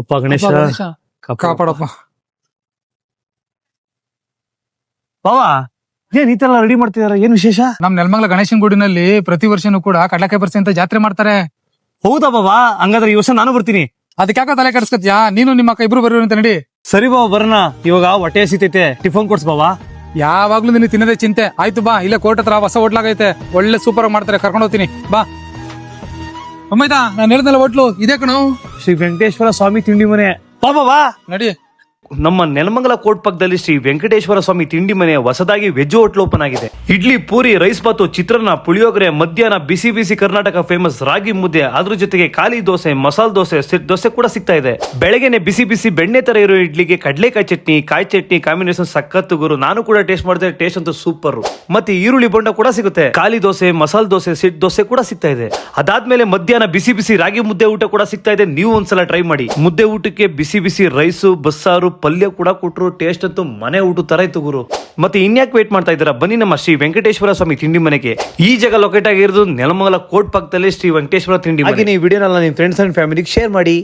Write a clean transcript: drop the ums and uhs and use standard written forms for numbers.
ಅಪ್ಪ ಗಣೇಶ ಕಾಪಾಡಪ್ಪ. ಬಾವಾ ಏನ್ ಈ ತರ ರೆಡಿ ಮಾಡ್ತಿದಾರ, ಏನ್ ವಿಶೇಷ? ನಮ್ ನೆಲಮಂಗಲ ಗಣೇಶನ್ ಗುಡಿನಲ್ಲಿ ಪ್ರತಿ ವರ್ಷನೂ ಕೂಡ ಕಡಲೆಕಾಯಿ ಬರ್ಸಿ ಅಂತ ಜಾತ್ರೆ ಮಾಡ್ತಾರೆ. ಹೌದಾ ಬಾವಾ? ಹಂಗಾದ್ರೆ ಈ ವರ್ಷ ನಾನು ಬರ್ತೀನಿ. ಅದಕ್ಕೆ ಯಾಕೋ ತಲೆ ಕೆಡಿಸ್ಕೊತ್ಯಾ? ನೀನು ನಿಮ್ಮ ಅಕ್ಕ ಇಬ್ರು ಬರೋರು ಅಂತ ನಡಿ. ಸರಿ ಬಾವ ಬರೋಣ. ಇವಾಗ ಹೊಟ್ಟೆ ಹಸಿತೈತೆ, ಟಿಫನ್ ಕೊಡ್ಸ್ ಬಾವಾ. ಯಾವಾಗ್ಲೂ ನಿನಗೆ ತಿನ್ನದೇ ಚಿಂತೆ. ಆಯ್ತು ಬಾ, ಇಲ್ಲೇ ಕೋರ್ಟ್ ಹತ್ರ ಹೊಸ ಹೋಟ್ಲಾಗೈತೆ, ಒಳ್ಳೆ ಸೂಪರ್ ಆಗಿ ಮಾಡ್ತಾರೆ, ಕರ್ಕೊಂಡು ಹೋಗ್ತೀನಿ ಬಾ. ಅಮ್ಮಾಯ್ತಾ ನಾನು ಹೇಳಿದ್ನಲ್ಲ ಹೋಟ್ಲು ಇದೇ ಕಣೋ, ಶ್ರೀ ವೆಂಕಟೇಶ್ವರ ಸ್ವಾಮಿ ತಿಂಡಿ ಮನೆ. ಬಾ ಬಾವಾ ನಡಿ. ನಮ್ಮ ನೆಲಮಂಗಲ ಕೋರ್ಟ್ ಪಕ್ಕದಲ್ಲಿ ಶ್ರೀ ವೆಂಕಟೇಶ್ವರ ಸ್ವಾಮಿ ತಿಂಡಿ ಮನೆ ಹೊಸದಾಗಿ ವೆಜ್ ಹೋಟ್ಲ್ ಓಪನ್ ಆಗಿದೆ. ಇಡ್ಲಿ, ಪೂರಿ, ರೈಸ್ ಬಾತು, ಚಿತ್ರಾನ್ನ, ಪುಳಿಯೋಗರೆ, ಮಧ್ಯಾಹ್ನ ಬಿಸಿ ಬಿಸಿ ಕರ್ನಾಟಕ ಫೇಮಸ್ ರಾಗಿ ಮುದ್ದೆ, ಅದ್ರ ಜೊತೆಗೆ ಖಾಲಿ ದೋಸೆ, ಮಸಾಲ ದೋಸೆ, ಸೆಟ್ ದೋಸೆ ಕೂಡ ಸಿಗ್ತಾ ಇದೆ. ಬೆಳಗ್ಗೆನೆ ಬಿಸಿ ಬಿಸಿ ಬೆಣ್ಣೆ ತರ ಇರೋ ಇಡ್ಲಿಗೆ ಕಡಲೆಕಾಯಿ ಚಟ್ನಿ, ಕಾಯಿ ಚಟ್ನಿ ಕಾಂಬಿನೇಷನ್ ಸಖತ್ತು ಗುರು. ನಾನು ಕೂಡ ಟೇಸ್ಟ್ ಮಾಡಿದೆ, ಟೇಸ್ಟ್ ಅಂತೂ ಸೂಪರ್. ಮತ್ತೆ ಈರುಳ್ಳಿ ಬೊಂಡ ಕೂಡ ಸಿಗುತ್ತೆ. ಖಾಲಿ ದೋಸೆ, ಮಸಾಲ ದೋಸೆ, ಸೆಟ್ ದೋಸೆ ಕೂಡ ಸಿಗ್ತಾ ಇದೆ. ಅದಾದ್ಮೇಲೆ ಮಧ್ಯಾಹ್ನ ಬಿಸಿ ಬಿಸಿ ರಾಗಿ ಮುದ್ದೆ ಊಟ ಕೂಡ ಸಿಗ್ತಾ ಇದೆ. ನೀವು ಒಂದ್ಸಲ ಟ್ರೈ ಮಾಡಿ. ಮುದ್ದೆ ಊಟಕ್ಕೆ ಬಿಸಿ ಬಿಸಿ ರೈಸು, ಬಸ್ಸಾರು, ಪಲ್ಯ ಕೂಡ ಕೊಟ್ಟರು. ಟೇಸ್ಟ್ ಅಂತೂ ಮನೆ ಊಟ ತರ ಇತ್ತು ಗುರು. ಮತ್ತೆ ಇನ್ಯಾಕೆ ವೇಟ್ ಮಾಡ್ತಾ ಇದ್ದೀರಾ? ಬನ್ನಿ ನಮ್ಮ ಶ್ರೀ ವೆಂಕಟೇಶ್ವರ ಸ್ವಾಮಿ ತಿಂಡಿ ಮನೆಗೆ. ಈ ಜಾಗ ಲೊಕೇಟ್ ಆಗಿರೋದು ನೆಲಮಂಗಲ ಕೋರ್ಟ್ ಪಕ್ಕದಲ್ಲಿ ಶ್ರೀ ವೆಂಕಟೇಶ್ವರ ತಿಂಡಿ ಮನೆ. ಹಾಗೆ ಈ ವಿಡಿಯೋನ ನಿಮ್ಮ ಫ್ರೆಂಡ್ಸ್ ಅಂಡ್ ಫ್ಯಾಮಿಲಿಗೆ ಶೇರ್ ಮಾಡಿ.